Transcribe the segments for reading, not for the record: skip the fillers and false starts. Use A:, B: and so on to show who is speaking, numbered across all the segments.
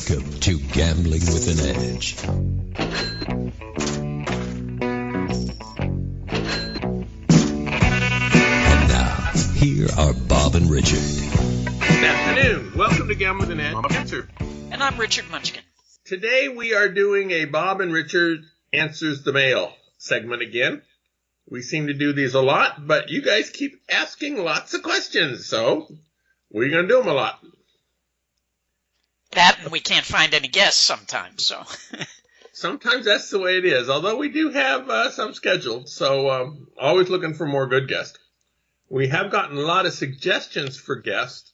A: Welcome to Gambling with an Edge. And now, here are Bob and Richard.
B: Good afternoon. Welcome to Gambling with an Edge. I'm Answer.
C: And I'm Richard Munchkin.
B: Today we are doing a Bob and Richard Answers the Mail segment again. We seem to do these a lot, but you guys keep asking lots of questions, so we're going to do them a lot.
C: That and we can't find any guests sometimes, so.
B: Sometimes that's the way it is, although we do have some scheduled, so always looking for more good guests. We have gotten a lot of suggestions for guests,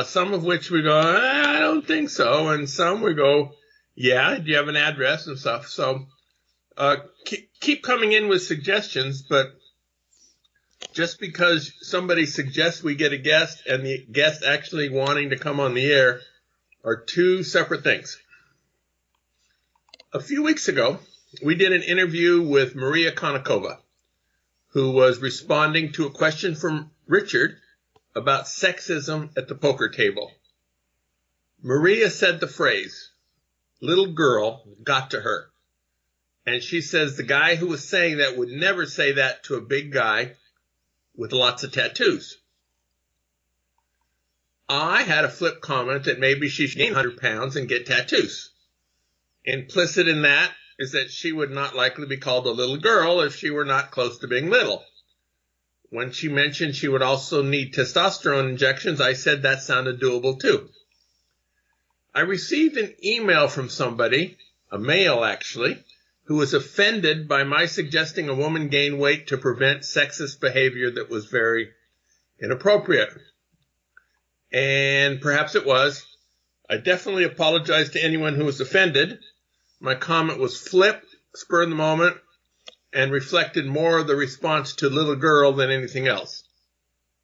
B: some of which we go, I don't think so, and some we go, yeah, do you have an address and stuff, so keep coming in with suggestions, but just because somebody suggests we get a guest and the guest actually wanting to come on the air are two separate things. A few weeks ago, we did an interview with Maria Konnikova, who was responding to a question from Richard about sexism at the poker table. Maria said the phrase, "little girl," got to her. And she says the guy who was saying that would never say that to a big guy with lots of tattoos. I had a flip comment that maybe she should gain 100 pounds and get tattoos. Implicit in that is that she would not likely be called a little girl if she were not close to being little. When she mentioned she would also need testosterone injections, I said that sounded doable too. I received an email from somebody, a male actually, who was offended by my suggesting a woman gain weight to prevent sexist behavior that was very inappropriate. And perhaps it was. I definitely apologize to anyone who was offended. My comment was flip, spur of the moment, and reflected more of the response to little girl than anything else.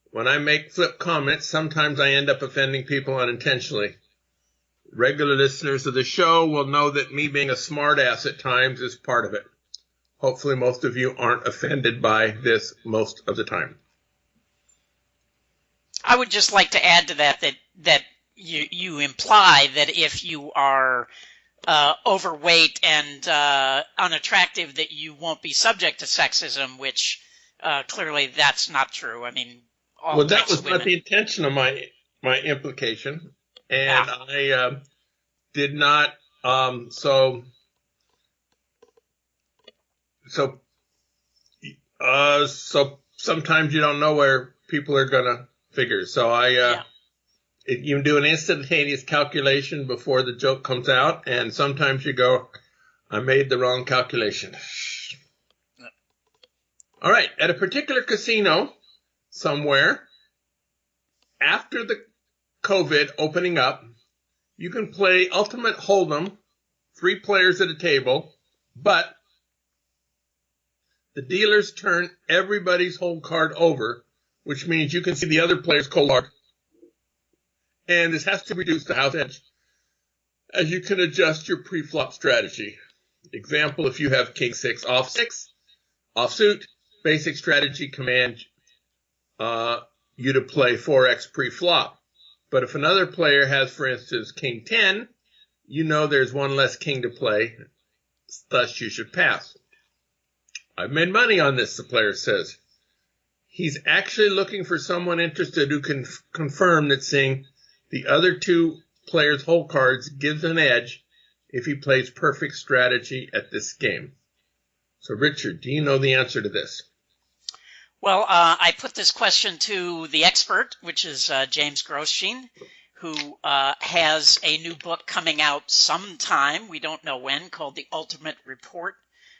B: When I make flip comments, sometimes I end up offending people unintentionally. Regular listeners of the show will know that me being a smartass at times is part of it. Hopefully most of you aren't offended by this most of the time.
C: I would just like to add to that you imply that if you are overweight and unattractive that you won't be subject to sexism, which clearly that's not true. I mean, all
B: that
C: types
B: was
C: of women.
B: not the intention of my implication, and I did not. So sometimes you don't know where people are gonna figure. So you do an instantaneous calculation before the joke comes out, and sometimes you go, I made the wrong calculation. All right, at a particular casino somewhere, after the COVID opening up, you can play Ultimate Hold'em, 3 players at a table, but the dealers turn everybody's hold card over, which means you can see the other player's cold card. And this has to reduce the house edge, as you can adjust your pre-flop strategy. Example, if you have king 6 off 6, offsuit, basic strategy commands you to play 4x pre-flop. But if another player has, for instance, king 10, you know there's one less king to play, thus you should pass. I've made money on this, the player says. He's actually looking for someone interested who can confirm that seeing the other 2 players' hole cards gives an edge if he plays perfect strategy at this game. So, Richard, do you know the answer to this?
C: Well, I put this question to the expert, which is James Grosjean, who has a new book coming out sometime, we don't know when, called The Ultimate Report,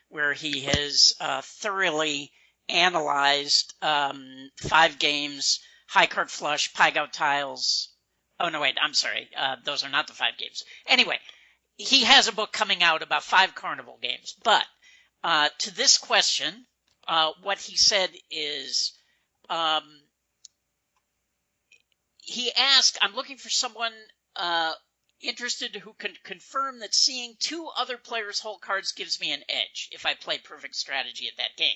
C: where he has thoroughly analyzed 5 games, high card flush, pie gout tiles. Oh, no, wait, I'm sorry. Those are not the 5 games. Anyway, he has a book coming out about 5 carnival games. But to this question, what he said is, he asked, I'm looking for someone interested who can confirm that seeing 2 other players' hole cards gives me an edge if I play perfect strategy at that game.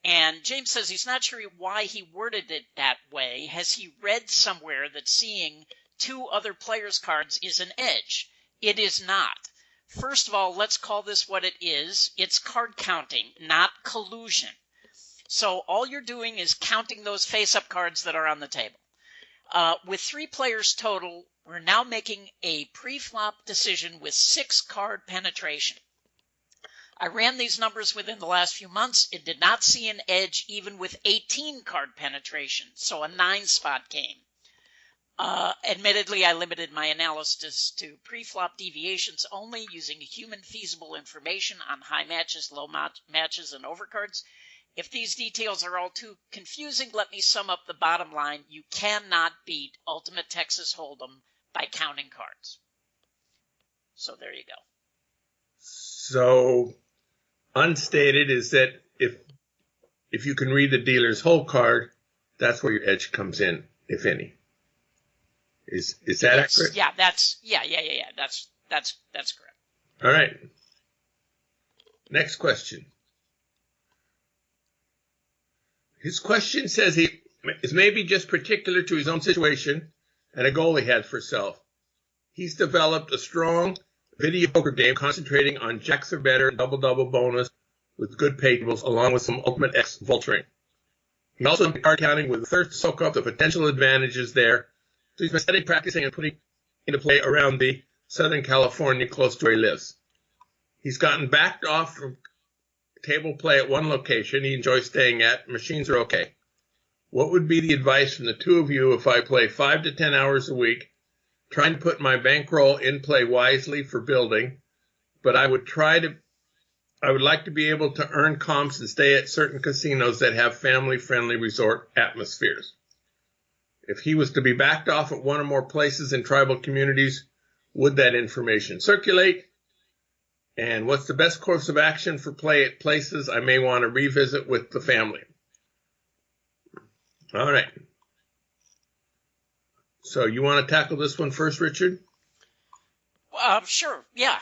C: And James says he's not sure why he worded it that way. Has he read somewhere that seeing 2 other players' cards is an edge? It is not. First of all, let's call this what it is. It's card counting, not collusion. So all you're doing is counting those face-up cards that are on the table. With 3 players total, we're now making a pre-flop decision with 6 card penetration. I ran these numbers within the last few months. It did not see an edge even with 18 card penetration, so a 9-spot game. Admittedly, I limited my analysis to pre-flop deviations only, using human feasible information on high matches, low matches, and overcards. If these details are all too confusing, let me sum up the bottom line. You cannot beat Ultimate Texas Hold'em by counting cards. So there you go.
B: So unstated is that if you can read the dealer's whole card, that's where your edge comes in, if any. Is that accurate?
C: Yeah, that's correct.
B: All right. Next question. His question says he is maybe just particular to his own situation and a goal he had for himself. He's developed a strong video poker game concentrating on jacks or better, double-double bonus with good pay tables, along with some Ultimate X vulturing. He also did card counting with a thirst to soak up the potential advantages there. So he's been studying, practicing, and putting into play around the Southern California, close to where he lives. He's gotten backed off from table play at one location he enjoys staying at. Machines are okay. What would be the advice from the two of you if I play 5 to 10 hours a week, trying to put my bankroll in play wisely for building, but I would like to be able to earn comps and stay at certain casinos that have family-friendly resort atmospheres. If he was to be backed off at one or more places in tribal communities, would that information circulate? And what's the best course of action for play at places I may want to revisit with the family? All right. So you want to tackle this one first, Richard?
C: Sure. Yeah.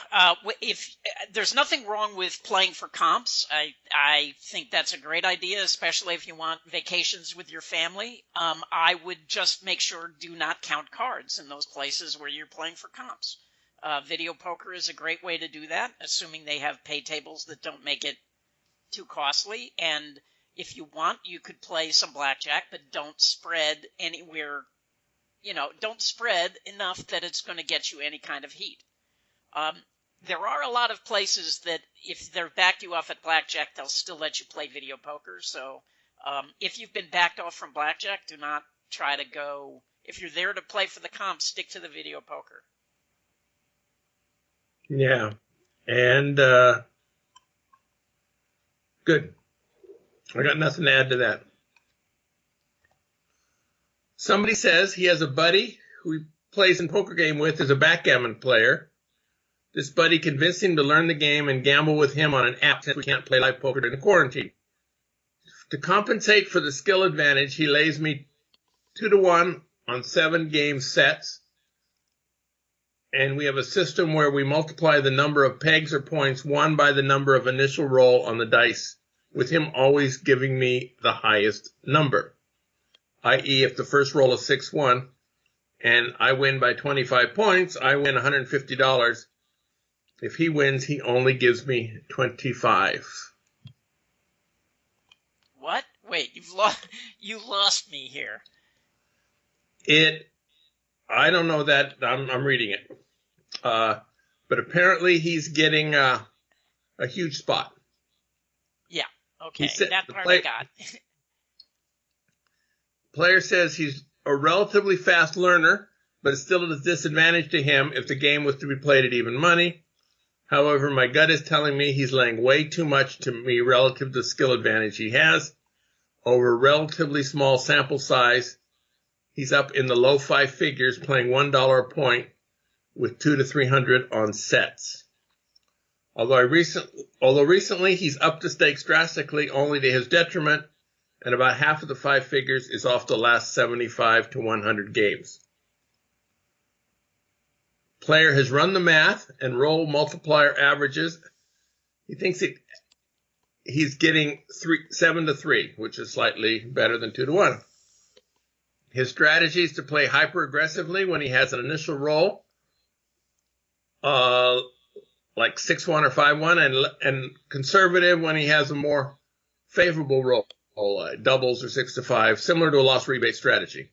C: If there's nothing wrong with playing for comps, I think that's a great idea, especially if you want vacations with your family. I would just make sure do not count cards in those places where you're playing for comps. Video poker is a great way to do that, assuming they have pay tables that don't make it too costly. And if you want, you could play some blackjack, but don't spread anywhere. Don't spread enough that it's going to get you any kind of heat. There are a lot of places that if they're backed you off at blackjack, they'll still let you play video poker. So if you've been backed off from blackjack, do not try to go. If you're there to play for the comp, stick to the video poker.
B: Yeah. And good. I got nothing to add to that. Somebody says he has a buddy who he plays in poker game with as a backgammon player. This buddy convinced him to learn the game and gamble with him on an app since we can't play live poker during the quarantine. To compensate for the skill advantage, he lays me 2-to-1 on 7-game sets. And we have a system where we multiply the number of pegs or points won by the number of initial roll on the dice, with him always giving me the highest number. I.e., if the first roll is 6-1 and I win by 25 points, I win $150. If he wins, he only gives me 25.
C: What? Wait, you lost me here.
B: I don't know that. I'm reading it. But apparently he's getting a huge spot.
C: Yeah, okay, that part I got.
B: Player says he's a relatively fast learner, but it's still a disadvantage to him if the game was to be played at even money. However, my gut is telling me he's laying way too much to me relative to the skill advantage he has. Over a relatively small sample size, he's up in the low 5 figures playing $1 a point with 200 to 300 on sets. Although recently he's upped the stakes drastically, only to his detriment, and about half of the 5 figures is off the last 75 to 100 games. Player has run the math and roll multiplier averages. He thinks he's getting 7 to 3, which is slightly better than 2 to 1. His strategy is to play hyper aggressively when he has an initial roll. uh, like 6-1 or 5-1, and conservative when he has a more favorable roll, doubles or 6-5, similar to a loss rebate strategy.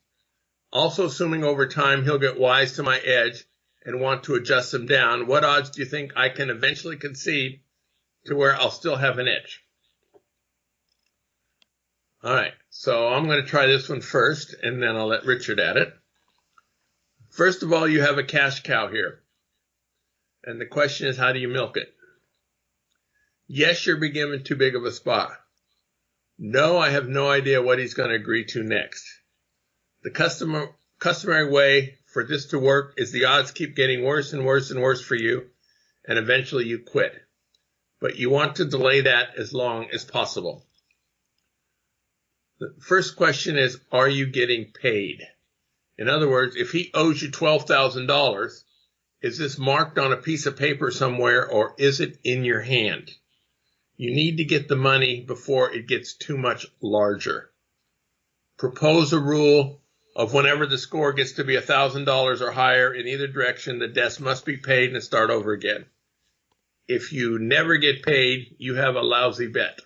B: Also assuming over time he'll get wise to my edge and want to adjust them down, what odds do you think I can eventually concede to where I'll still have an edge? All right, so I'm going to try this one first, and then I'll let Richard at it. First of all, you have a cash cow here. And the question is, how do you milk it? Yes, you're being given too big of a spot. No, I have no idea what he's going to agree to next. The customary way for this to work is the odds keep getting worse and worse and worse for you, and eventually you quit. But you want to delay that as long as possible. The first question is, are you getting paid? In other words, if he owes you $12,000, is this marked on a piece of paper somewhere, or is it in your hand? You need to get the money before it gets too much larger. Propose a rule of whenever the score gets to be $1,000 or higher in either direction, the debts must be paid and start over again. If you never get paid, you have a lousy bet.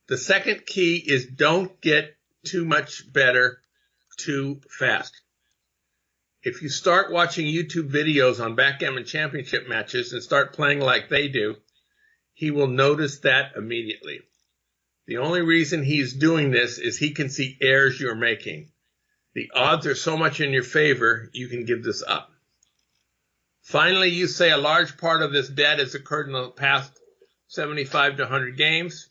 B: The second key is don't get too much better too fast. If you start watching YouTube videos on backgammon championship matches and start playing like they do, he will notice that immediately. The only reason he's doing this is he can see errors you're making. The odds are so much in your favor, you can give this up. Finally, you say a large part of this debt has occurred in the past 75 to 100 games.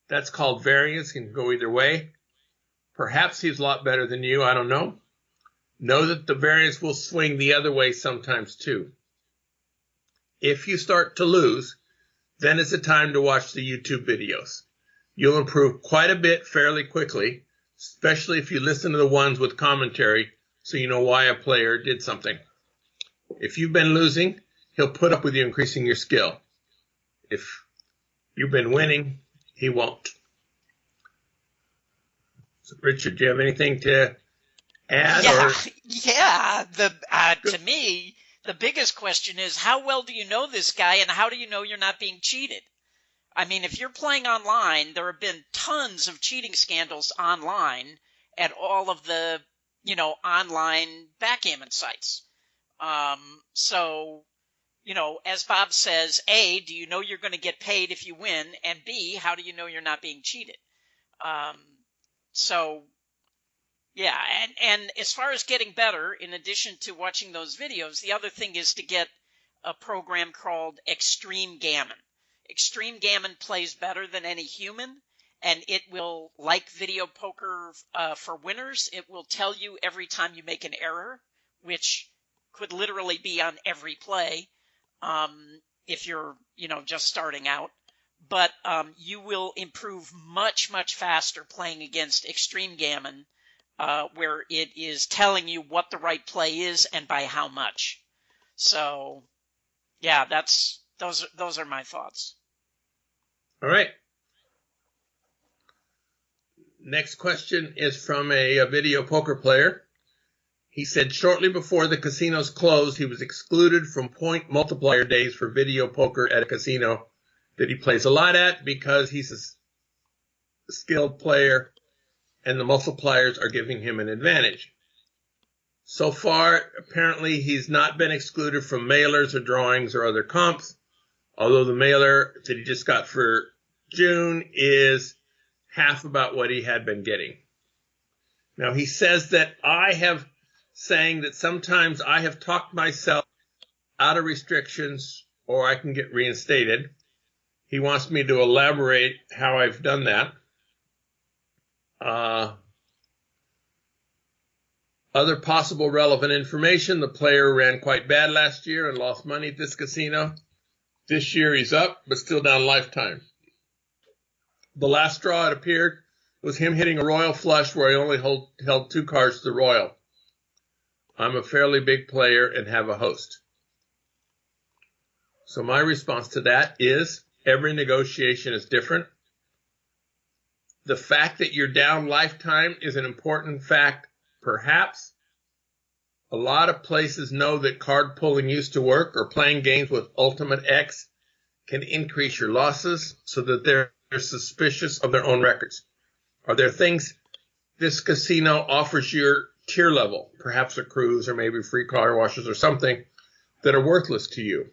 B: That's called variance, can go either way. Perhaps he's a lot better than you, I don't know. Know that the variance will swing the other way sometimes too. If you start to lose, then it's the time to watch the YouTube videos. You'll improve quite a bit fairly quickly, especially if you listen to the ones with commentary so you know why a player did something. If you've been losing, he'll put up with you increasing your skill. If you've been winning, he won't. So Richard, do you have anything to add?
C: Yeah. To me, the biggest question is, how well do you know this guy, and how do you know you're not being cheated? I mean, if you're playing online, there have been tons of cheating scandals online at all of the, online backgammon sites. So, as Bob says, A, do you know you're going to get paid if you win? And B, how do you know you're not being cheated? Yeah, and as far as getting better, in addition to watching those videos, the other thing is to get a program called Extreme Gammon. Extreme Gammon plays better than any human, and it will, like Video Poker for Winners, it will tell you every time you make an error, which could literally be on every play if you're, just starting out. But you will improve much, much faster playing against Extreme Gammon, where it is telling you what the right play is and by how much. So, yeah, those are my thoughts.
B: All right. Next question is from a video poker player. He said shortly before the casinos closed, he was excluded from point multiplier days for video poker at a casino that he plays a lot at because he's a skilled player and the multipliers are giving him an advantage. So far, apparently, he's not been excluded from mailers or drawings or other comps, although the mailer that he just got for June is half about what he had been getting. Now, he says that I have saying that sometimes I have talked myself out of restrictions or I can get reinstated. He wants me to elaborate how I've done that. Other possible relevant information. The player ran quite bad last year and lost money at this casino. This year he's up, but still down lifetime. The last straw, it appeared, was him hitting a royal flush where he only held 2 cards to the royal. I'm a fairly big player and have a host. So my response to that is every negotiation is different. The fact that you're down lifetime is an important fact, perhaps, A lot of places know that card pulling used to work, or playing games with Ultimate X can increase your losses so that they're suspicious of their own records. Are there things this casino offers your tier level, perhaps a cruise or maybe free car washes or something, that are worthless to you?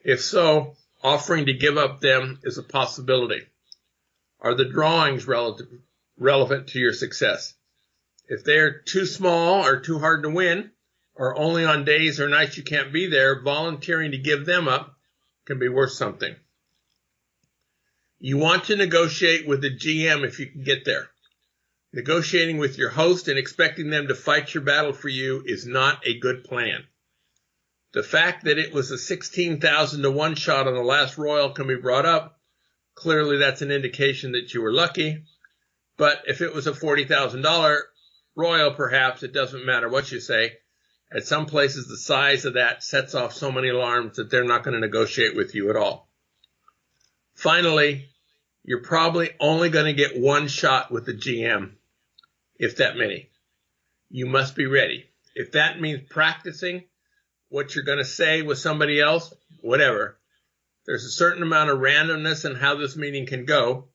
B: If so, offering to give up them is a possibility. Are the drawings relevant to your success? If they're too small or too hard to win, or only on days or nights you can't be there, volunteering to give them up can be worth something. You want to negotiate with the GM if you can get there. Negotiating with your host and expecting them to fight your battle for you is not a good plan. The fact that it was a 16,000 to 1 shot on the last Royal can be brought up. Clearly that's an indication that you were lucky. But if it was a $40,000 Royal, perhaps it doesn't matter what you say. At some places, the size of that sets off so many alarms that they're not going to negotiate with you at all. Finally, you're probably only going to get 1 shot with the GM, if that many. You must be ready. If that means practicing what you're going to say with somebody else, whatever. There's a certain amount of randomness in how this meeting can go,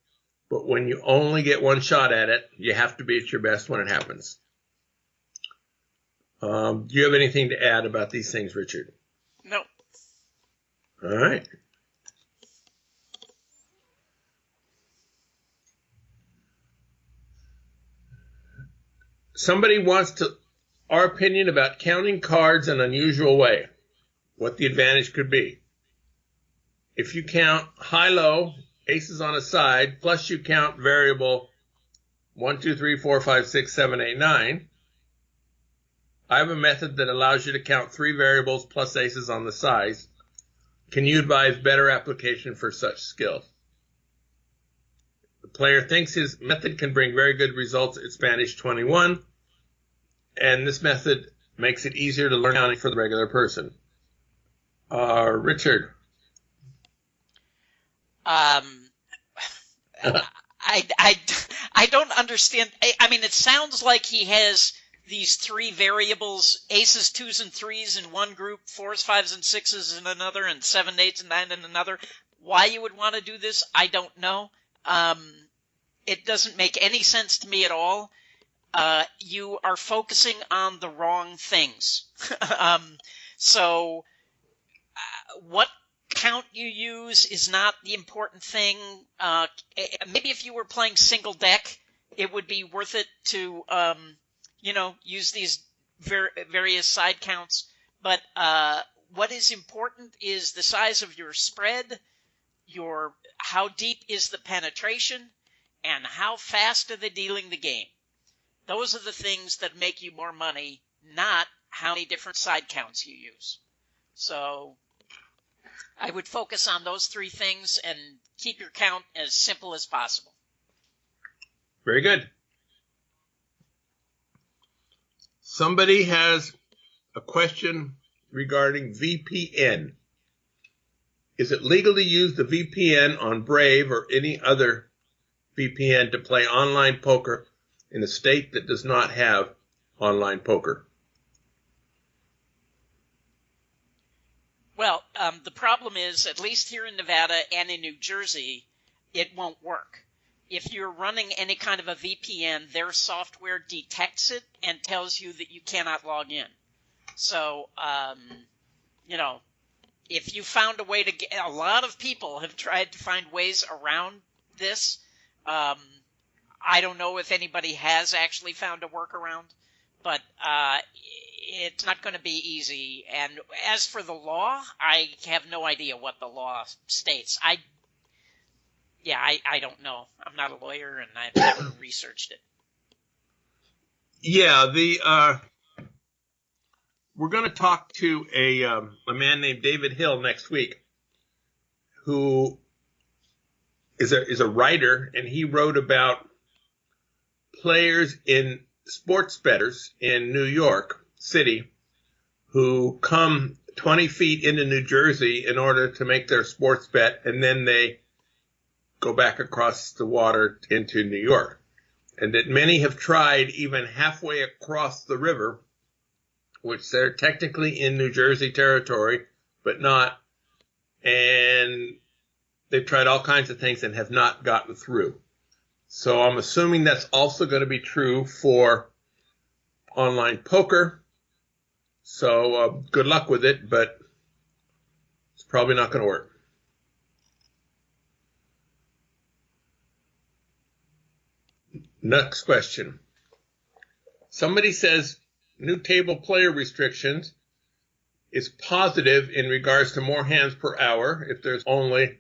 B: but when you only get 1 shot at it, you have to be at your best when it happens. Do you have anything to add about these things, Richard?
C: No.
B: All right. Somebody wants our opinion about counting cards in an unusual way, what the advantage could be. If you count high-low, aces on a side, plus you count variable 1, 2, 3, 4, 5, 6, 7, 8, 9, I have a method that allows you to count 3 variables plus aces on the sides. Can you advise better application for such skills? The player thinks his method can bring very good results at Spanish 21, and this method makes it easier to learn counting for the regular person. Richard.
C: I don't understand. I mean, it sounds like he has these 3 variables, aces, 2s, and 3s in one group, 4s, 5s, and 6s in another, and 7, 8s, and 9 in another. Why you would want to do this, I don't know. It doesn't make any sense to me at all. You are focusing on the wrong things. So what count you use is not the important thing. Maybe if you were playing single deck, it would be worth it to use these various side counts. But what is important is the size of your spread, how deep is the penetration, and how fast are they dealing the game. Those are the things that make you more money, not how many different side counts you use. So I would focus on those 3 things and keep your count as simple as possible.
B: Very good. Somebody has a question regarding VPN. Is it legal to use the VPN on Brave or any other VPN to play online poker in a state that does not have online poker?
C: Well, the problem is, at least here in Nevada and in New Jersey, it won't work. If you're running any kind of a VPN, their software detects it and tells you that you cannot log in. So, if you found a way to get, a lot of people have tried to find ways around this. I don't know if anybody has actually found a workaround, but it's not going to be easy. And as for the law, I have no idea what the law states. I don't know. I'm not a lawyer, and I've never researched it.
B: Yeah, we're going to talk to a man named David Hill next week, who is a writer, and he wrote about players in sports bettors in New York City who come 20 feet into New Jersey in order to make their sports bet, and then they go back across the water into New York. And that many have tried even halfway across the river which they're technically in New Jersey territory, but not. And they've tried all kinds of things and have not gotten through. So I'm assuming that's also going to be true for online poker. So good luck with it, but it's probably not going to work. Next question. Somebody says new table player restrictions is positive in regards to more hands per hour if there's only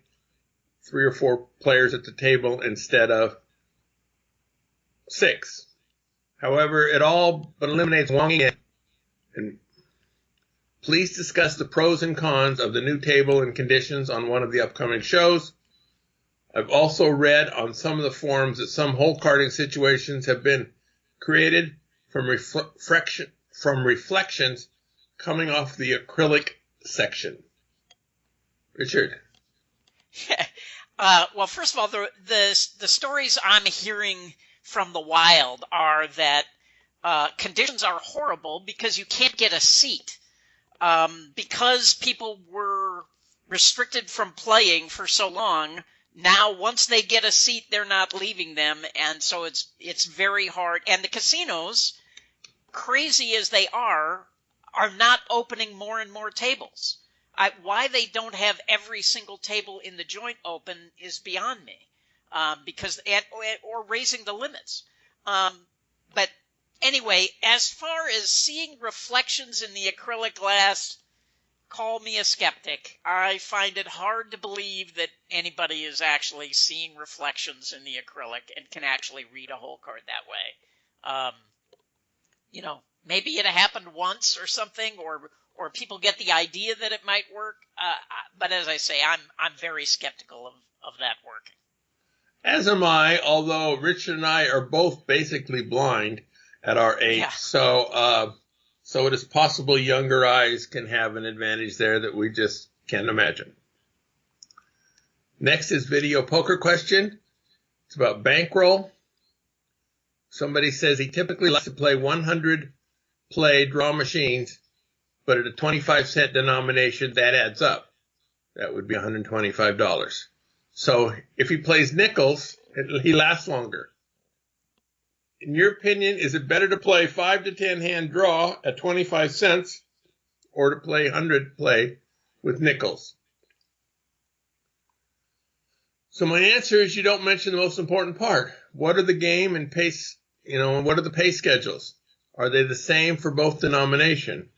B: 3 or 4 players at the table instead of 6. However, it all but eliminates longing in. And please discuss the pros and cons of the new table and conditions on one of the upcoming shows. I've also read on some of the forums that some hole carding situations have been created from reflections coming off the acrylic section. Richard.
C: Well, first of all, the stories I'm hearing from the wild are that conditions are horrible because you can't get a seat. Because people were restricted from playing for so long, now once they get a seat, they're not leaving them, and so it's very hard. And the casinos, crazy as they are not opening more and more tables. Why they don't have every single table in the joint open is beyond me, or raising the limits. But anyway, as far as seeing reflections in the acrylic glass, call me a skeptic. I find it hard to believe that anybody is actually seeing reflections in the acrylic and can actually read a hole card that way. Maybe it happened once or something, or people get the idea that it might work. But as I say, I'm very skeptical of that working.
B: As am I, although Richard and I are both basically blind at our age. Yeah. So it is possible younger eyes can have an advantage there that we just can't imagine. Next is video poker question. It's about Bankroll. Somebody says he typically likes to play 100 play draw machines, but at a 25-cent denomination, that adds up. That would be $125. So if he plays nickels, he lasts longer. In your opinion, is it better to play 5 to 10 hand draw at 25 cents or to play 100 play with nickels? So my answer is you don't mention the most important part. What are the game and pace, and what are the pay schedules? Are they the same for both denomination?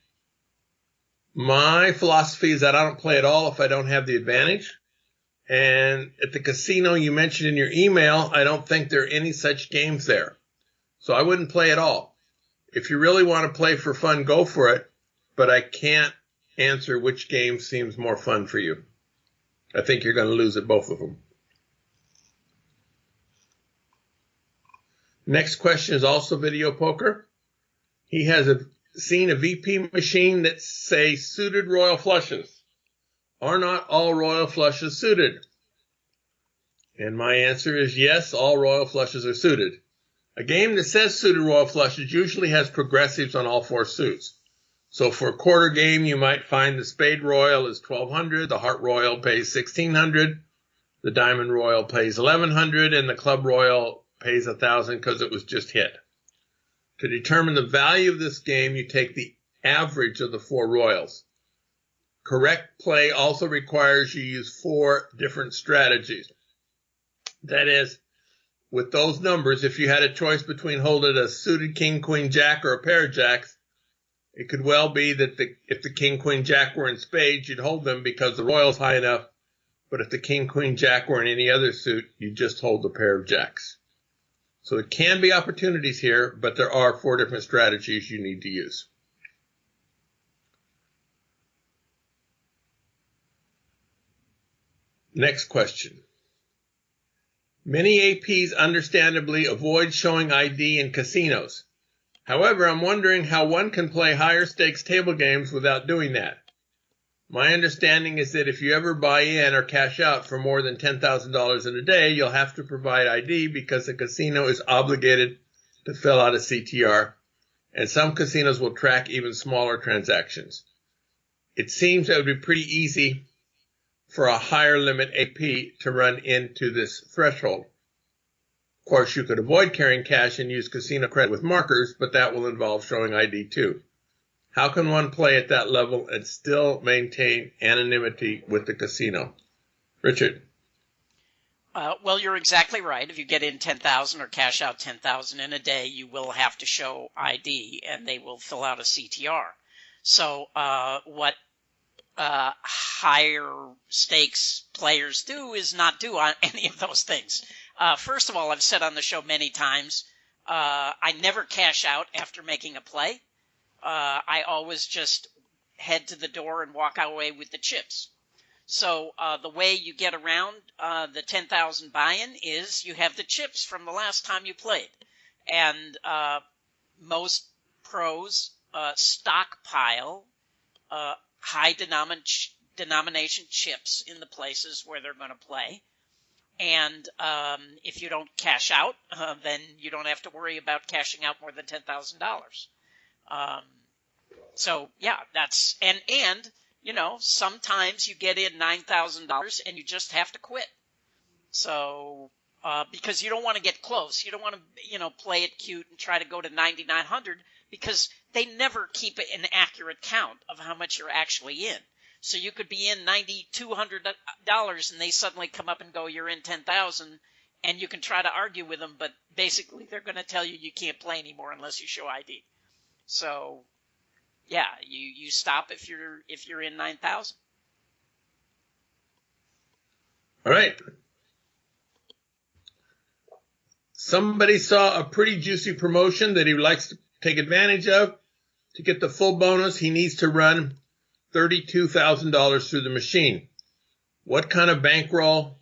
B: My philosophy is that I don't play at all if I don't have the advantage. And at the casino you mentioned in your email, I don't think there are any such games there. So I wouldn't play at all. If you really want to play for fun, go for it. But I can't answer which game seems more fun for you. I think you're going to lose at both of them. Next question is also video poker. He has seen a VP machine that say suited royal flushes. Are not all royal flushes suited? And my answer is yes, all royal flushes are suited. A game that says suited royal flushes usually has progressives on all 4 suits. So for a quarter game, you might find the spade royal is $1,200, the heart royal pays $1,600, the diamond royal pays $1,100, and the club royal pays $1,000 because it was just hit. To determine the value of this game, you take the average of the 4 royals. Correct play also requires you use 4 different strategies. That is, with those numbers, if you had a choice between holding a suited king, queen, jack, or a pair of jacks, it could well be that if the king, queen, jack were in spades, you'd hold them because the royal's high enough. But if the king, queen, jack were in any other suit, you'd just hold the pair of jacks. So there can be opportunities here, but there are 4 different strategies you need to use. Next question. Many APs understandably avoid showing ID in casinos. However, I'm wondering how one can play higher stakes table games without doing that. My understanding is that if you ever buy in or cash out for more than $10,000 in a day, you'll have to provide ID because the casino is obligated to fill out a CTR, and some casinos will track even smaller transactions. It seems it would be pretty easy for a higher limit AP to run into this threshold. Of course, you could avoid carrying cash and use casino credit with markers, but that will involve showing ID too. How can one play at that level and still maintain anonymity with the casino? Richard.
C: Well, you're exactly right. If you get in 10,000 or cash out 10,000 in a day, you will have to show ID, and they will fill out a CTR. So what higher stakes players do is not do any of those things. First of all, I've said on the show many times, I never cash out after making a play. I always just head to the door and walk away with the chips. So the way you get around the 10,000 buy-in is you have the chips from the last time you played. And most pros stockpile high denomination chips in the places where they're going to play. And if you don't cash out, then you don't have to worry about cashing out more than $10,000. So yeah, that's and you know, sometimes you get in $9,000 and you just have to quit. So because you don't want to get close, you don't want to, you know, play it cute and try to go to 9,900 because they never keep an accurate count of how much you're actually in. So you could be in $9,200 and they suddenly come up and go, you're in 10,000, and you can try to argue with them, but basically they're going to tell you can't play anymore unless you show ID. So yeah, you stop if you're in 9,000.
B: All right. Somebody saw a pretty juicy promotion that he likes to take advantage of. To get the full bonus, he needs to run $32,000 through the machine. What kind of bankroll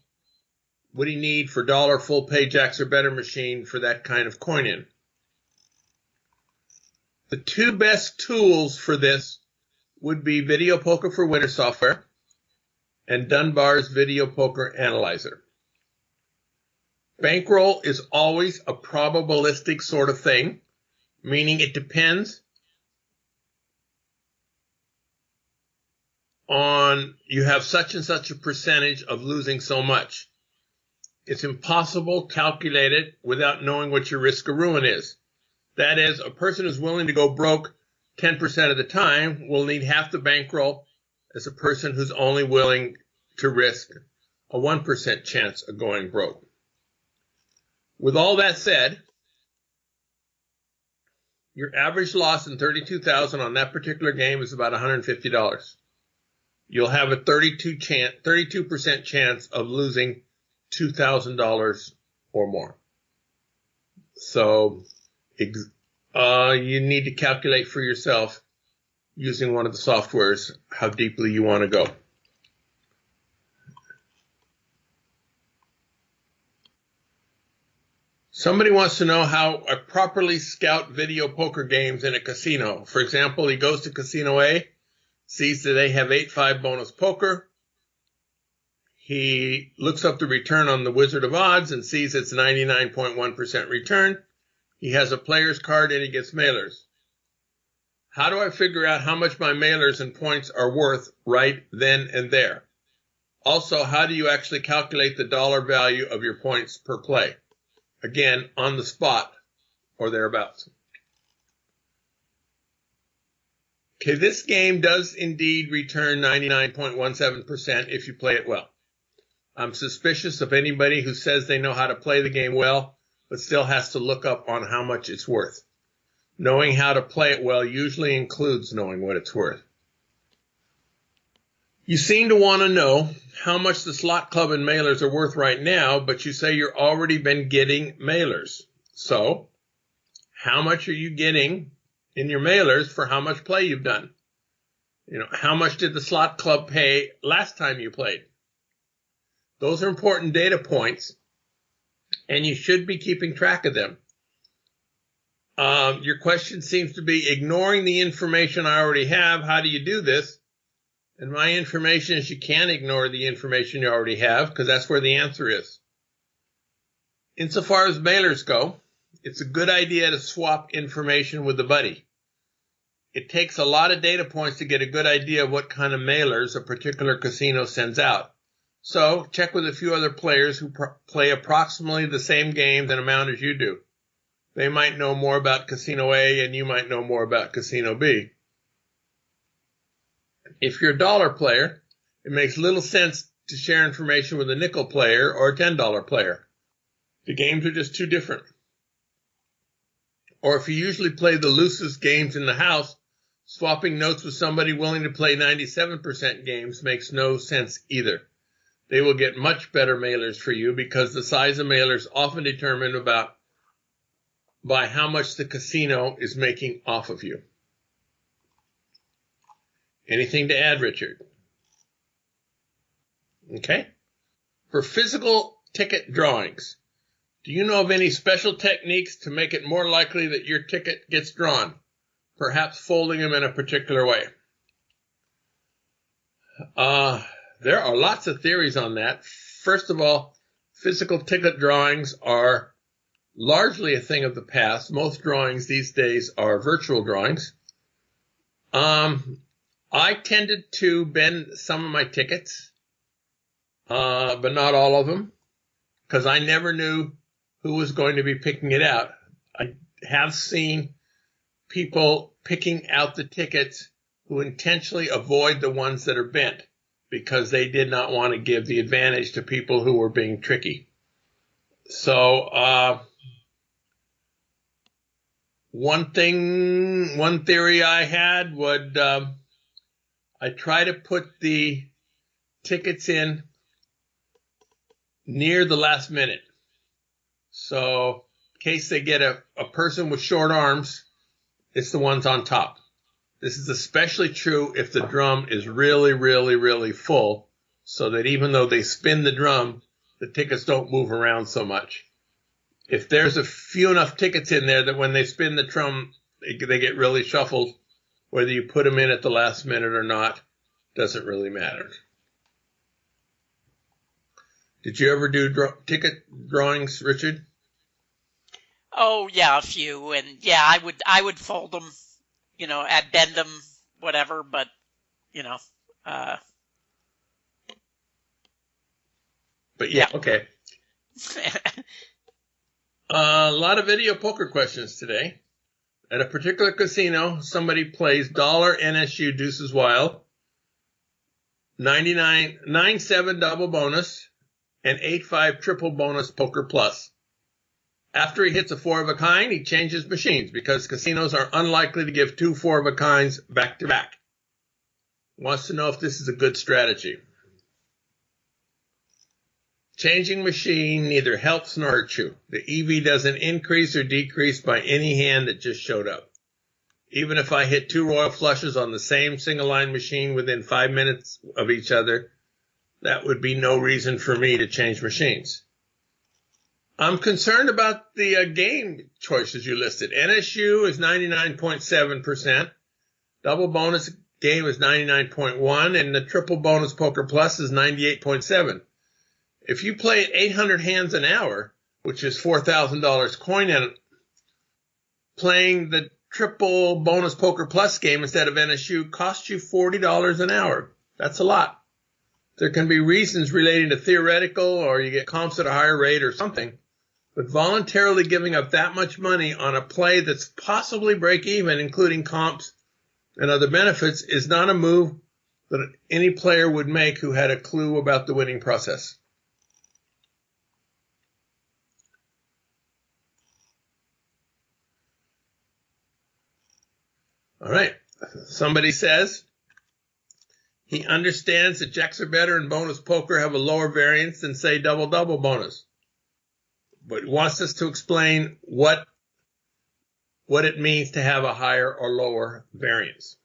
B: would he need for dollar full pay jacks or better machine for that kind of coin in? The two best tools for this would be Video Poker for Winner software and Dunbar's Video Poker Analyzer. Bankroll is always a probabilistic sort of thing, meaning it depends on you have such and such a percentage of losing so much. It's impossible to calculate it without knowing what your risk of ruin is. That is, a person who's willing to go broke 10% of the time will need half the bankroll as a person who's only willing to risk a 1% chance of going broke. With all that said, your average loss in $32,000 on that particular game is about $150. You'll have a 32% chance of losing $2,000 or more. So you need to calculate for yourself using one of the softwares how deeply you want to go. Somebody wants to know how I properly scout video poker games in a casino. For example, he goes to Casino A, sees that they have 8-5 bonus poker. He looks up the return on the Wizard of Odds and sees it's 99.1% return. He has a player's card and he gets mailers. How do I figure out how much my mailers and points are worth right then and there? Also, how do you actually calculate the dollar value of your points per play? Again, on the spot or thereabouts. Okay, this game does indeed return 99.17% if you play it well. I'm suspicious of anybody who says they know how to play the game well, but still has to look up on how much it's worth. Knowing how to play it well usually includes knowing what it's worth. You seem to want to know how much the slot club and mailers are worth right now, but you say you've already been getting mailers. So, how much are you getting in your mailers for how much play you've done? You know, how much did the slot club pay last time you played? Those are important data points, and you should be keeping track of them. Your question seems to be ignoring the information I already have. How do you do this? And my information is you can't ignore the information you already have because that's where the answer is. Insofar as mailers go, it's a good idea to swap information with a buddy. It takes a lot of data points to get a good idea of what kind of mailers a particular casino sends out. So check with a few other players who play approximately the same games and amount as you do. They might know more about Casino A and you might know more about Casino B. If you're a dollar player, it makes little sense to share information with a nickel player or a $10 player. The games are just too different. Or if you usually play the loosest games in the house, swapping notes with somebody willing to play 97% games makes no sense either. They will get much better mailers for you because the size of mailers often determined by how much the casino is making off of you. Anything to add, Richard? Okay. For physical ticket drawings, do you know of any special techniques to make it more likely that your ticket gets drawn? Perhaps folding them in a particular way. There are lots of theories on that. First of all, physical ticket drawings are largely a thing of the past. Most drawings these days are virtual drawings. I tended to bend some of my tickets, but not all of them, because I never knew who was going to be picking it out. I have seen people picking out the tickets who intentionally avoid the ones that are bent because they did not want to give the advantage to people who were being tricky. So one theory I had would I try to put the tickets in near the last minute. So in case they get a person with short arms, it's the ones on top. This is especially true if the drum is really, really, really full, so that even though they spin the drum, the tickets don't move around so much. If there's a few enough tickets in there that when they spin the drum, they get really shuffled, whether you put them in at the last minute or not, doesn't really matter. Did you ever do ticket drawings, Richard?
C: Oh yeah, a few, and yeah, I would fold them, I'd bend them, whatever. But
B: But yeah, okay. A lot of video poker questions today. At a particular casino, somebody plays dollar NSU deuces wild, 9-7 double bonus, and 8-5 triple bonus poker plus. After he hits a 4 of a kind, he changes machines because casinos are unlikely to give 2 4 of a kinds back to back. Wants to know if this is a good strategy. Changing machine neither helps nor hurts you. The EV doesn't increase or decrease by any hand that just showed up. Even if I hit 2 royal flushes on the same single line machine within 5 minutes of each other, that would be no reason for me to change machines. I'm concerned about the game choices you listed. NSU is 99.7%. Double bonus game is 99.1%. And the triple bonus poker plus is 98.7%. If you play 800 hands an hour, which is $4,000 coin in it, playing the triple bonus poker plus game instead of NSU costs you $40 an hour. That's a lot. There can be reasons relating to theoretical or you get comps at a higher rate or something. But voluntarily giving up that much money on a play that's possibly break even, including comps and other benefits, is not a move that any player would make who had a clue about the winning process. All right. Somebody says he understands that jacks are better and bonus poker have a lower variance than, say, double-double bonus. But wants us to explain what it means to have a higher or lower variance.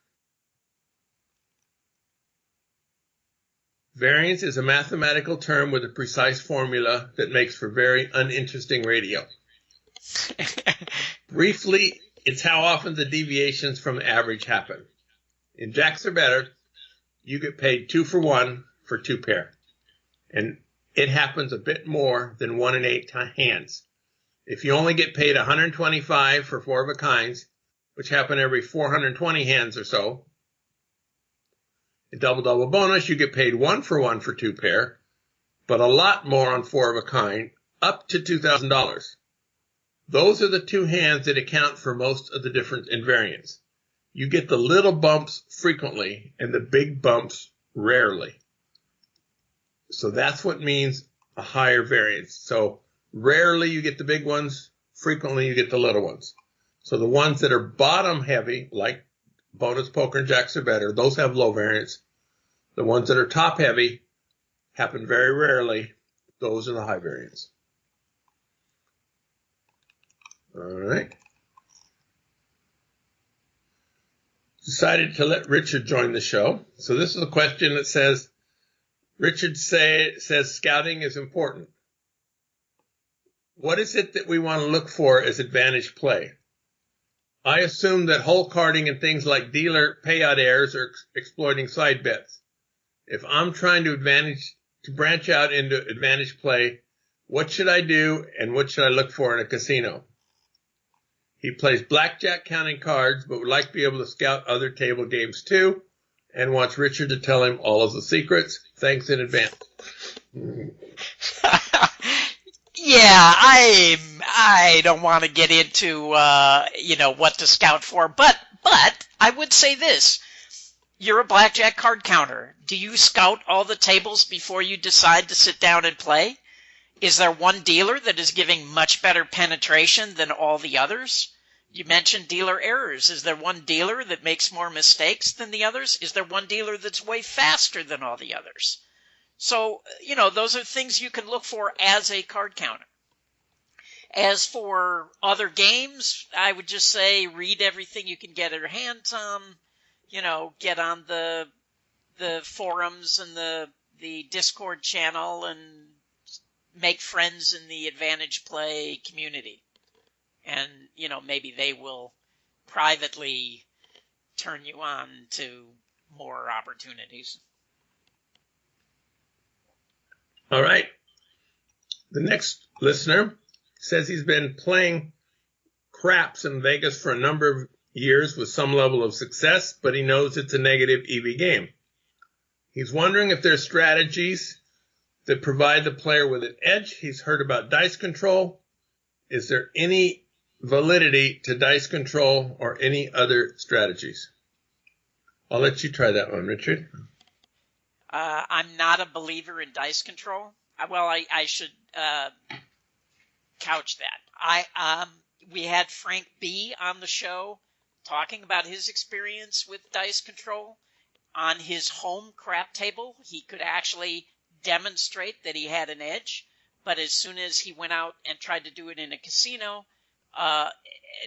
B: Variance is a mathematical term with a precise formula that makes for very uninteresting radio. Briefly, it's how often the deviations from the average happen. In jacks are better, you get paid 2 for 1 for 2 pair. And it happens a bit more than 1 in 8 hands. If you only get paid 125 for 4 of a kinds, which happen every 420 hands or so, in double-double bonus, you get paid 1 for 1 for 2 pair, but a lot more on 4 of a kind, up to $2,000. Those are the 2 hands that account for most of the difference in variance. You get the little bumps frequently and the big bumps rarely. So that's what means a higher variance. So rarely you get the big ones, frequently you get the little ones. So the ones that are bottom heavy, like bonus, poker, and jacks or better, those have low variance. The ones that are top heavy happen very rarely. Those are the high variance. All right. Decided to let Richard join the show. So this is a question that says, Richard says scouting is important. What is it that we want to look for as advantage play? I assume that hole carding and things like dealer payout errors are exploiting side bets. If I'm trying to branch out into advantage play, what should I do and what should I look for in a casino? He plays blackjack counting cards, but would like to be able to scout other table games too, and wants Richard to tell him all of the secrets. Thanks in advance.
C: Yeah, I don't want to get into what to scout for, but I would say this: you're a blackjack card counter. Do you scout all the tables before you decide to sit down and play? Is there one dealer that is giving much better penetration than all the others? You mentioned dealer errors. Is there one dealer that makes more mistakes than the others? Is there one dealer that's way faster than all the others? So, those are things you can look for as a card counter. As for other games, I would just say read everything you can get your hands on. Get on the forums and the Discord channel and make friends in the advantage play community. And, maybe they will privately turn you on to more opportunities.
B: All right. The next listener says he's been playing craps in Vegas for a number of years with some level of success, but he knows it's a negative EV game. He's wondering if there's strategies that provide the player with an edge. He's heard about dice control. Is there any validity to dice control or any other strategies? I'll let you try that one, Richard.
C: I'm not a believer in dice control. I should couch that. We had Frank B. on the show talking about his experience with dice control. On his home crap table, he could actually demonstrate that he had an edge, but as soon as he went out and tried to do it in a casino,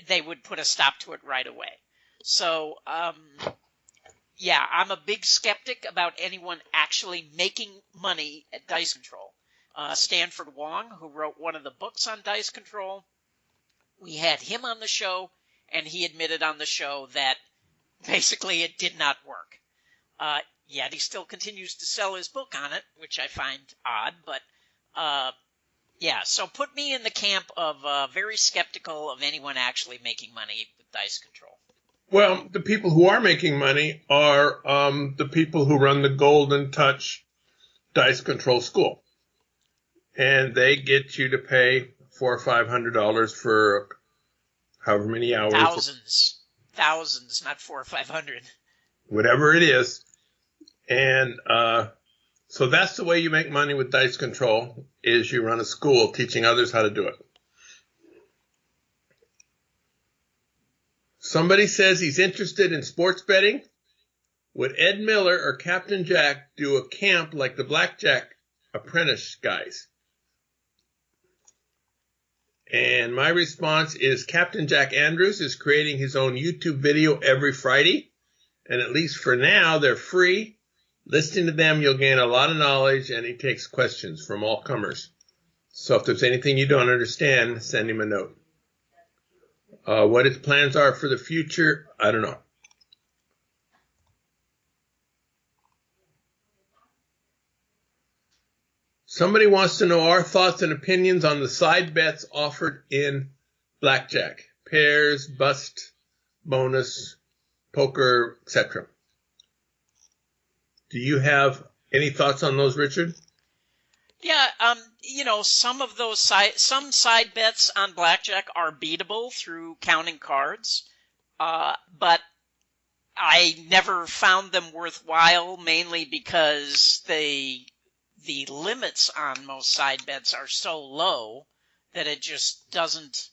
C: they would put a stop to it right away. So, I'm a big skeptic about anyone actually making money at dice control. Stanford Wong, who wrote one of the books on dice control, we had him on the show, and he admitted on the show that basically it did not work. Yet he still continues to sell his book on it, which I find odd, but so put me in the camp of very skeptical of anyone actually making money with dice control.
B: Well, the people who are making money are the people who run the Golden Touch Dice Control School. And they get you to pay $400 or $500 for however many hours.
C: Thousands, not 400 or 500.
B: Whatever it is. And so that's the way you make money with dice control, is you run a school teaching others how to do it. Somebody says he's interested in sports betting. Would Ed Miller or Captain Jack do a camp like the Blackjack apprentice guys? And my response is Captain Jack Andrews is creating his own YouTube video every Friday. And at least for now, they're free. Listening to them, you'll gain a lot of knowledge, and he takes questions from all comers. So if there's anything you don't understand, send him a note. What his plans are for the future, I don't know. Somebody wants to know our thoughts and opinions on the side bets offered in Blackjack. Pairs, bust, bonus, poker, etc. Do you have any thoughts on those, Richard?
C: Yeah, some of those some side bets on Blackjack are beatable through counting cards, but I never found them worthwhile, mainly because the limits on most side bets are so low that it just doesn't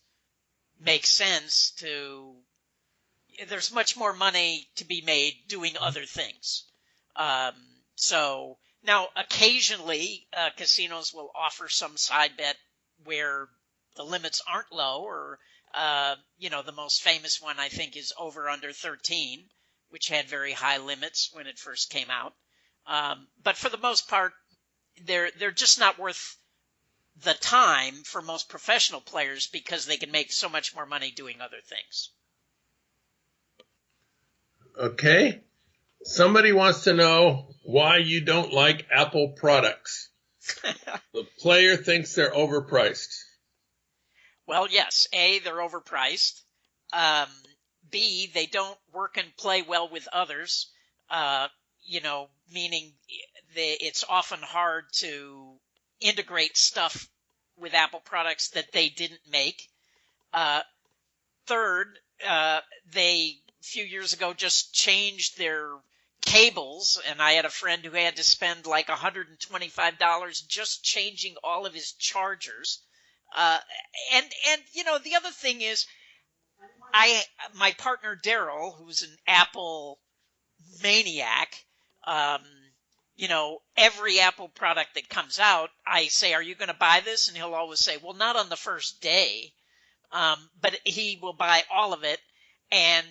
C: make sense to. There's much more money to be made doing other things. So now occasionally casinos will offer some side bet where the limits aren't low, or the most famous one I think is over under 13, which had very high limits when it first came out. But for the most part, they're just not worth the time for most professional players because they can make so much more money doing other things.
B: Okay. Somebody wants to know why you don't like Apple products. The player thinks they're overpriced.
C: Well, yes. A, they're overpriced. B, they don't work and play well with others. Meaning it's often hard to integrate stuff with Apple products that they didn't make. Third, they a few years ago just changed their cables, and I had a friend who had to spend like $125 just changing all of his chargers. And the other thing is, my partner Daryl, who's an Apple maniac, every Apple product that comes out, I say, "Are you going to buy this?" And he'll always say, "Well, not on the first day," but he will buy all of it. And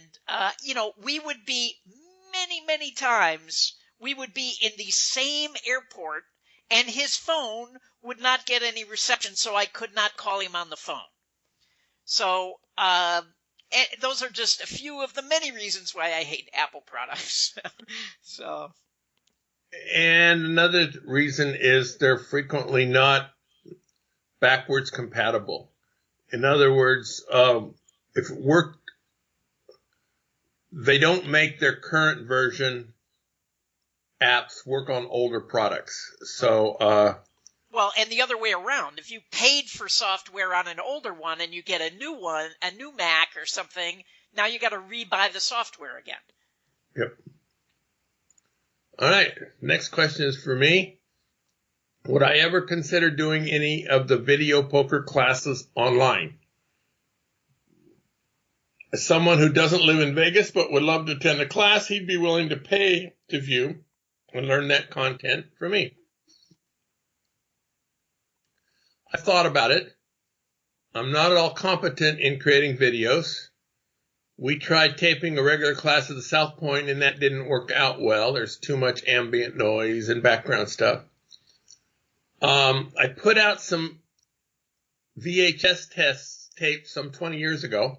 C: we would be many times we would be in the same airport, and his phone would not get any reception, so I could not call him on the phone. So those are just a few of the many reasons why I hate Apple products. So.
B: And another reason is they're frequently not backwards compatible. In other words, if it worked, they don't make their current version apps work on older products. So,
C: well, and the other way around, if you paid for software on an older one and you get a new one, a new Mac or something, now you got to rebuy the software again.
B: Yep. All right. Next question is for me. Would I ever consider doing any of the video poker classes online? As someone who doesn't live in Vegas but would love to attend a class, he'd be willing to pay to view and learn that content from me. I thought about it. I'm not at all competent in creating videos. We tried taping a regular class at the South Point, and that didn't work out well. There's too much ambient noise and background stuff. I put out some VHS test tapes some 20 years ago,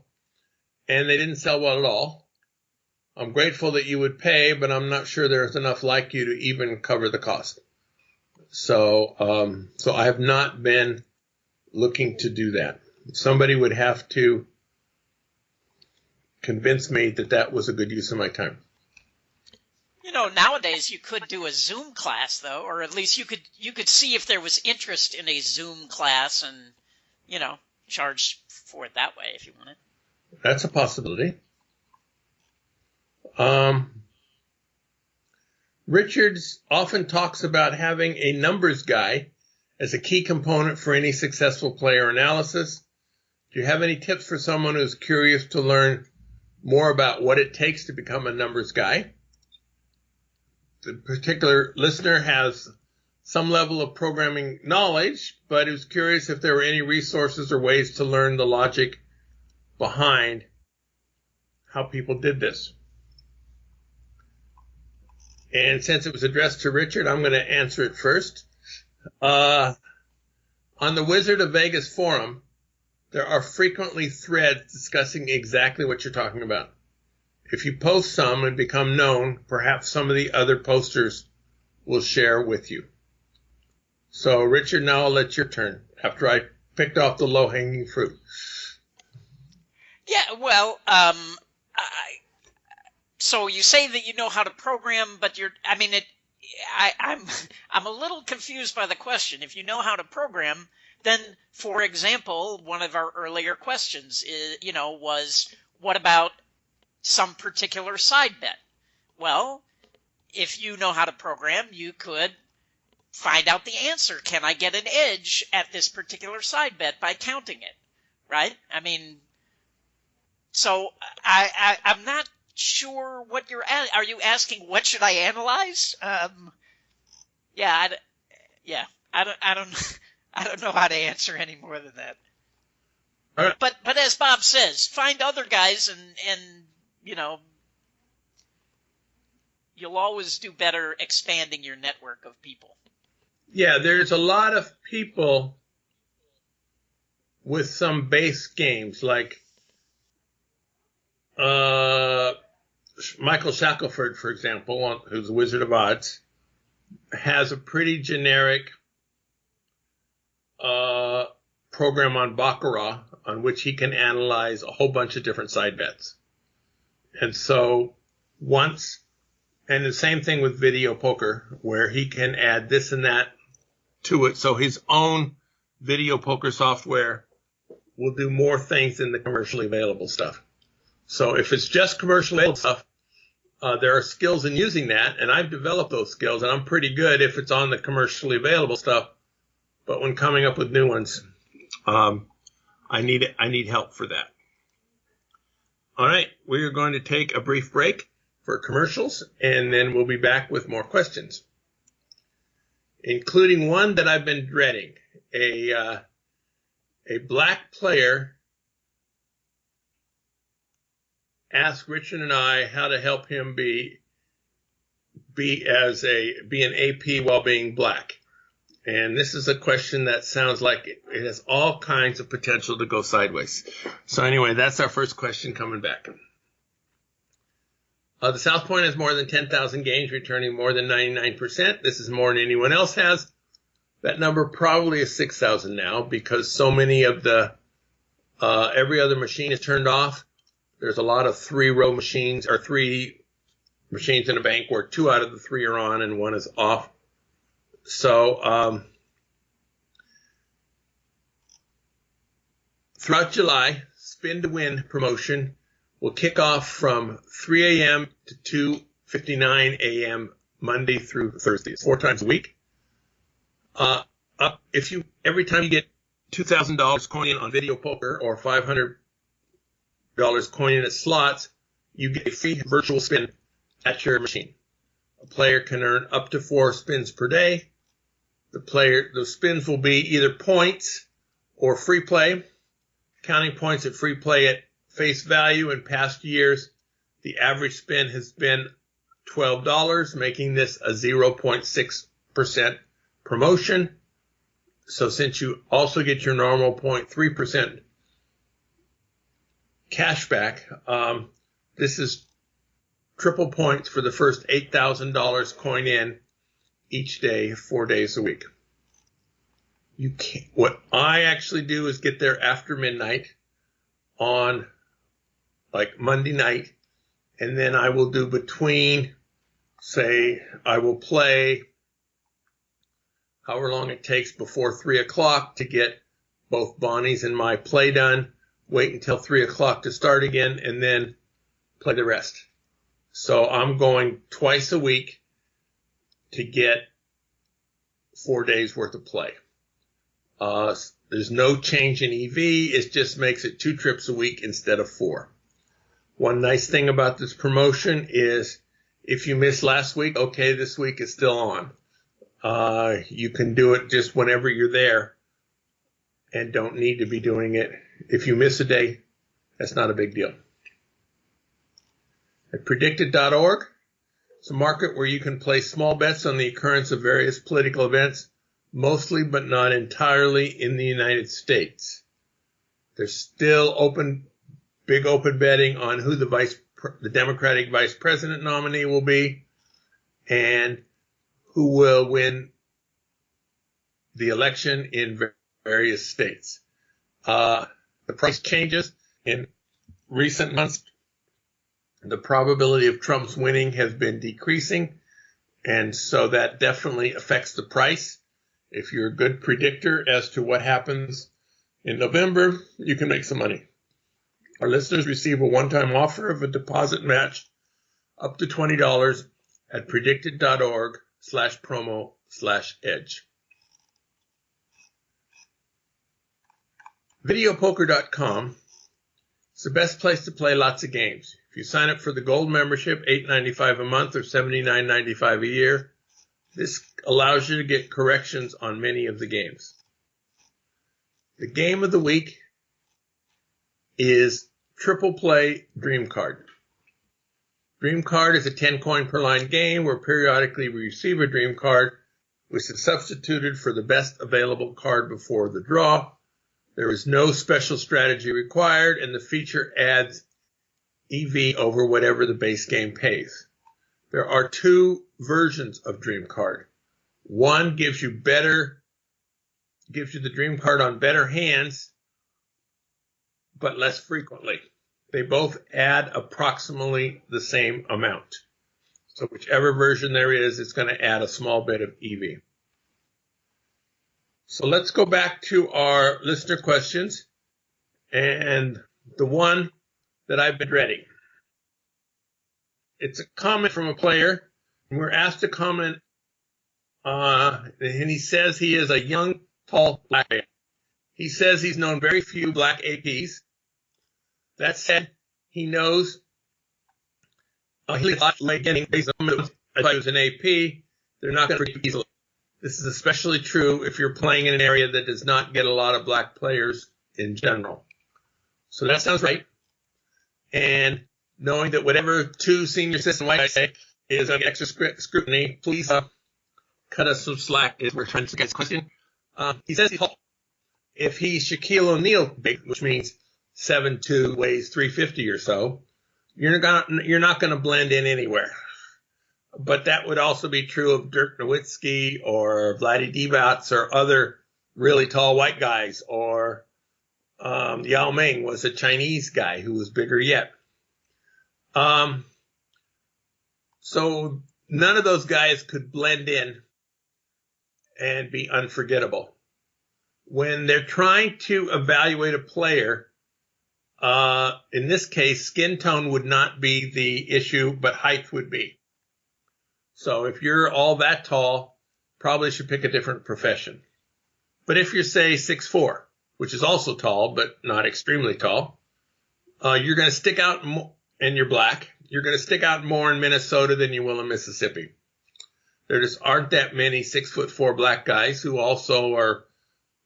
B: and they didn't sell well at all. I'm grateful that you would pay, but I'm not sure there's enough like you to even cover the cost. So I have not been looking to do that. Somebody would have to convince me that that was a good use of my time.
C: Nowadays you could do a Zoom class, though, or at least you could see if there was interest in a Zoom class and, charge for it that way if you want it.
B: That's a possibility. Richards often talks about having a numbers guy as a key component for any successful player analysis. Do you have any tips for someone who's curious to learn more about what it takes to become a numbers guy? The particular listener has some level of programming knowledge, but is curious if there were any resources or ways to learn the logic behind how people did this. And since it was addressed to Richard, I'm going to answer it first. On the Wizard of Vegas forum, there are frequently threads discussing exactly what you're talking about. If you post some and become known, perhaps some of the other posters will share with you. So, Richard, now I'll let your turn after I picked off the low-hanging fruit.
C: Yeah, well, so you say that you know how to program, but I'm a little confused by the question. If you know how to program, then, for example, one of our earlier questions was, what about some particular side bet? Well, if you know how to program, you could find out the answer. Can I get an edge at this particular side bet by counting it? Right? I mean, so I'm not sure what you're at. Are you asking what should I analyze? Yeah, I don't know how to answer any more than that.
B: All right.
C: But as Bob says, find other guys and you'll always do better expanding your network of people.
B: Yeah, there's a lot of people with some base games, like Michael Shackelford, for example, who's a Wizard of Odds, has a pretty generic program on Baccarat on which he can analyze a whole bunch of different side bets. And so and the same thing with video poker, where he can add this and that to it. So his own video poker software will do more things than the commercially available stuff. So if it's just commercially available stuff, there are skills in using that, and I've developed those skills, and I'm pretty good if it's on the commercially available stuff. But when coming up with new ones, I need help for that. All right, we are going to take a brief break for commercials, and then we'll be back with more questions, including one that I've been dreading. A black player asked Richard and I how to help him be an AP while being black. And this is a question that sounds like it has all kinds of potential to go sideways. So anyway, that's our first question coming back. The South Point has more than 10,000 games, returning more than 99%. This is more than anyone else has. That number probably is 6,000 now, because so many of every other machine is turned off. There's a lot of three-row machines, or three machines in a bank where 2 out of the 3 are on and 1 is off. So throughout July, Spin to Win promotion will kick off from 3 a.m. to 2:59 a.m. Monday through Thursday, 4 times a week. Every time you get $2,000 coin in on video poker or $500 coin in at slots, you get a free virtual spin at your machine. A player can earn up to 4 spins per day. The spins will be either points or free play. Counting points at free play at face value in past years, the average spin has been $12, making this a 0.6% promotion. So since you also get your normal 0.3% cashback, this is triple points for the first $8,000 coin in each day, 4 days a week. What I actually do is get there after midnight on like Monday night, and then I will do I will play however long it takes before 3 o'clock to get both Bonnie's and my play done, wait until 3 o'clock to start again, and then play the rest. So I'm going twice a week to get 4 days worth of play. There's no change in EV. It just makes it 2 trips a week instead of 4. One nice thing about this promotion is if you missed last week, okay, this week is still on. You can do it just whenever you're there and don't need to be doing it. If you miss a day, that's not a big deal. At predicted.org, it's a market where you can place small bets on the occurrence of various political events, mostly but not entirely in the United States. There's still big open betting on who the Democratic vice president nominee will be and who will win the election in various states. The price changes in recent months. The probability of Trump's winning has been decreasing, and so that definitely affects the price. If you're a good predictor as to what happens in November, you can make some money. Our listeners receive a one-time offer of a deposit match up to $20 at predicted.org/promo/edge. Videopoker.com is the best place to play lots of games. If you sign up for the gold membership, $8.95 a month or $79.95 a year, this allows you to get corrections on many of the games. The game of the week is Triple Play Dream Card. Dream Card is a 10-coin per line game where periodically we receive a dream card, which is substituted for the best available card before the draw. There is no special strategy required, and the feature adds EV over whatever the base game pays. There are two versions of Dream Card. One gives you the Dream Card on better hands, but less frequently. They both add approximately the same amount. So whichever version there is, it's going to add a small bit of EV. So let's go back to our listener questions, and the one that I've been dreading. It's a comment from a player, and we're asked to comment, and he says he is a young, tall black man. He says he's known very few black APs. That said, he knows he like getting if I was an AP, they're not going to forgive easily. This is especially true if you're playing in an area that does not get a lot of black players in general. So that sounds right. And knowing that whatever two senior citizen whites say is under extra scrutiny, please cut us some slack as we're trying to get this question. He says he's tall. If he's Shaquille O'Neal big, which means 7'2", weighs 350 or so, you're not going to blend in anywhere. But that would also be true of Dirk Nowitzki or Vladdy Divac or other really tall white guys, or Yao Ming was a Chinese guy who was bigger yet. So none of those guys could blend in and be unforgettable. When they're trying to evaluate a player, in this case, skin tone would not be the issue, but height would be. So if you're all that tall, probably should pick a different profession. But if you're, say, 6'4", which is also tall, but not extremely tall, you're going to stick out more, and you're black. You're going to stick out more in Minnesota than you will in Mississippi. There just aren't that many 6'4" black guys who also are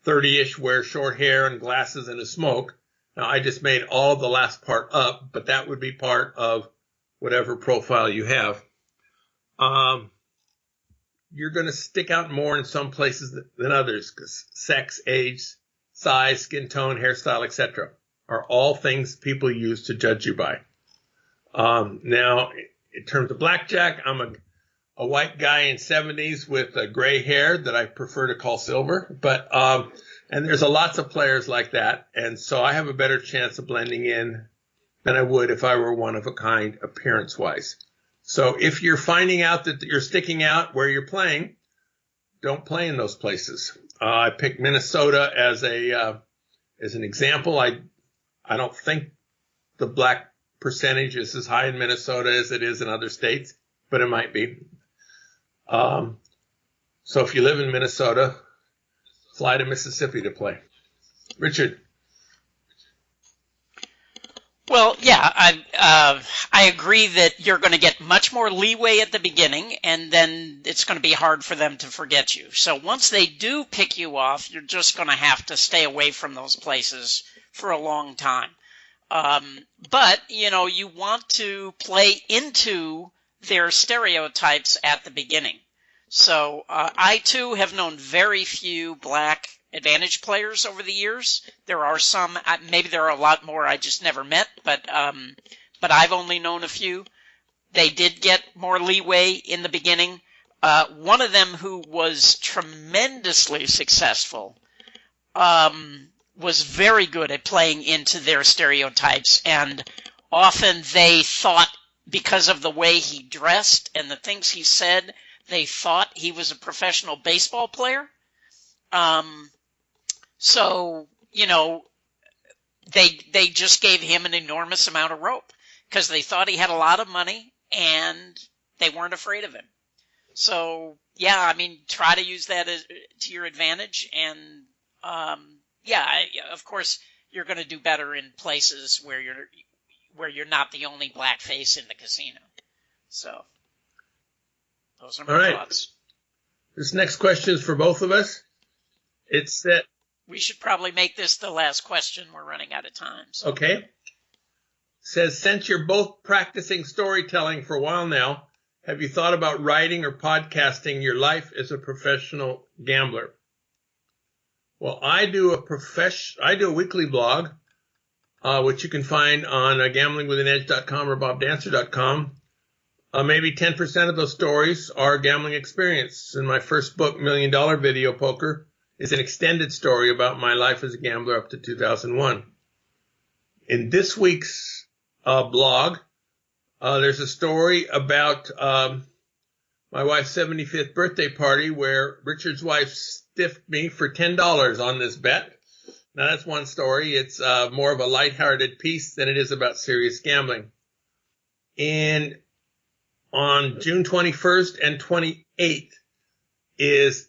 B: 30-ish, wear short hair and glasses and a smoke. Now, I just made all the last part up, but that would be part of whatever profile you have. You're going to stick out more in some places than others because sex, age, size, skin tone, hairstyle, etc. are all things people use to judge you by. Now, in terms of blackjack, I'm a white guy in 70s with gray hair that I prefer to call silver, but and there's lots of players like that, and so I have a better chance of blending in than I would if I were one of a kind appearance-wise. So if you're finding out that you're sticking out where you're playing, don't play in those places. I picked Minnesota as an example. I don't think the black percentage is as high in Minnesota as it is in other states, but it might be. So if you live in Minnesota, fly to Mississippi to play. Richard.
C: Well, yeah, I agree that you're going to get much more leeway at the beginning, and then it's going to be hard for them to forget you. So once they do pick you off, you're just going to have to stay away from those places for a long time. But, you want to play into their stereotypes at the beginning. So I, too, have known very few black advantage players over the years. There are some, maybe there are a lot more I just never met, but I've only known a few. They did get more leeway in the beginning. One of them who was tremendously successful was very good at playing into their stereotypes, and often they thought, because of the way he dressed and the things he said, they thought he was a professional baseball player. So, they just gave him an enormous amount of rope because they thought he had a lot of money and they weren't afraid of him. So, yeah, I mean, try to use that to your advantage. And, of course, you're going to do better in places where you're not the only black face in the casino. So, those are my thoughts.
B: This next question is for both of us. It's that
C: we should probably make this the last question. We're running out of time. So.
B: Okay. It says, since you're both practicing storytelling for a while now, have you thought about writing or podcasting your life as a professional gambler? Well, I do a weekly blog, which you can find on gamblingwithanedge.com or bobdancer.com. Maybe 10% of those stories are gambling experience. In my first book, $1 Million Video Poker, is an extended story about my life as a gambler up to 2001. In this week's blog, there's a story about my wife's 75th birthday party where Richard's wife stiffed me for $10 on this bet. Now, that's one story. It's more of a lighthearted piece than it is about serious gambling. And on June 21st and 28th is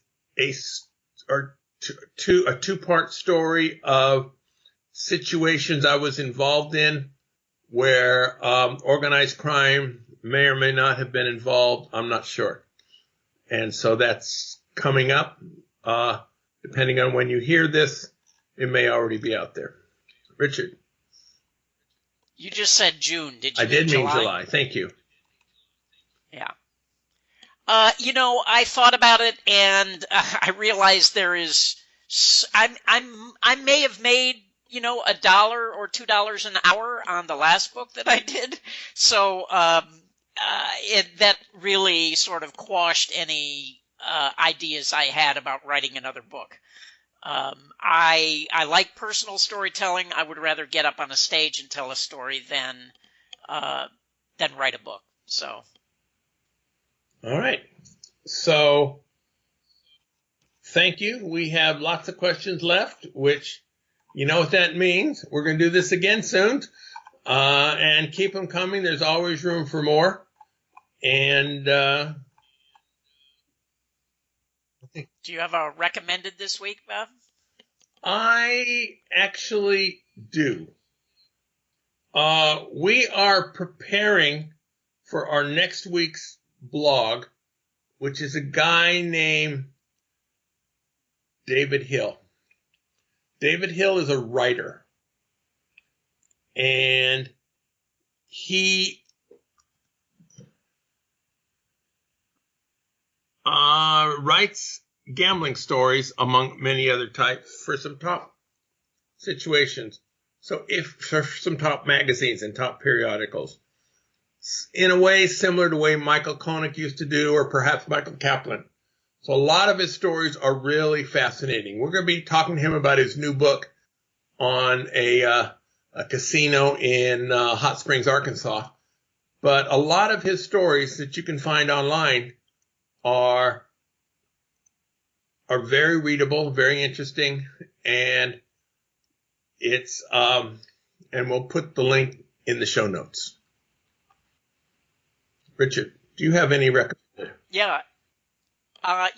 B: a two-part story of situations I was involved in where organized crime may or may not have been involved. I'm not sure. And so that's coming up. Depending on when you hear this, it may already be out there. Richard.
C: You just said June. Did you
B: I did mean July. Thank you.
C: Yeah. I thought about it, and I realized there is. I may have made $1 or $2 an hour on the last book that I did, so that really sort of quashed any ideas I had about writing another book. I like personal storytelling. I would rather get up on a stage and tell a story than write a book. So.
B: All right. So, thank you. We have lots of questions left, which, you know what that means. We're going to do this again soon. And keep them coming. There's always room for more. And
C: do you have a recommended this week, Bob?
B: I actually do. We are preparing for our next week's blog, which is a guy named David Hill. David Hill is a writer, and he writes gambling stories, among many other types, for some top situations. So for some top magazines and top periodicals. In a way similar to the way Michael Koenig used to do, or perhaps Michael Kaplan. So a lot of his stories are really fascinating. We're going to be talking to him about his new book on a casino in Hot Springs, Arkansas. But a lot of his stories that you can find online are very readable, very interesting, and it's and we'll put the link in the show notes. Richard, do you have any recommendations?
C: Yeah. But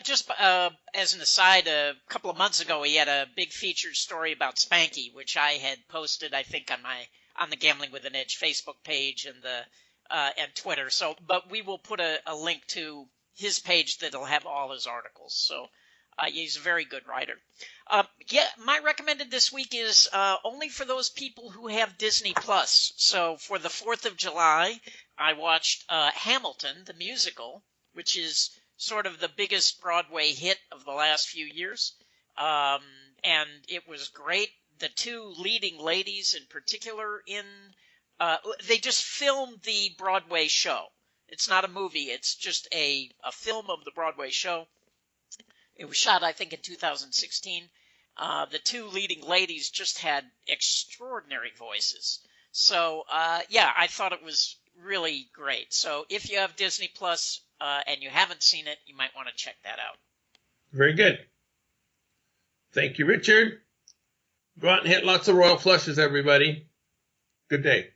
C: just as an aside, a couple of months ago, he had a big featured story about Spanky, which I had posted, I think, on the Gambling with an Edge Facebook page and Twitter. So, but we will put a link to his page that'll have all his articles. So, he's a very good writer. My recommended this week is only for those people who have Disney Plus. So for the 4th of July, I watched Hamilton, the musical, which is sort of the biggest Broadway hit of the last few years. And it was great. The two leading ladies in particular they just filmed the Broadway show. It's not a movie. It's just a film of the Broadway show. It was shot, I think, in 2016. The two leading ladies just had extraordinary voices. So, yeah, I thought it was really great. So if you have Disney Plus and you haven't seen it, you might want to check that out.
B: Very good. Thank you, Richard. Go out and hit lots of royal flushes, everybody. Good day.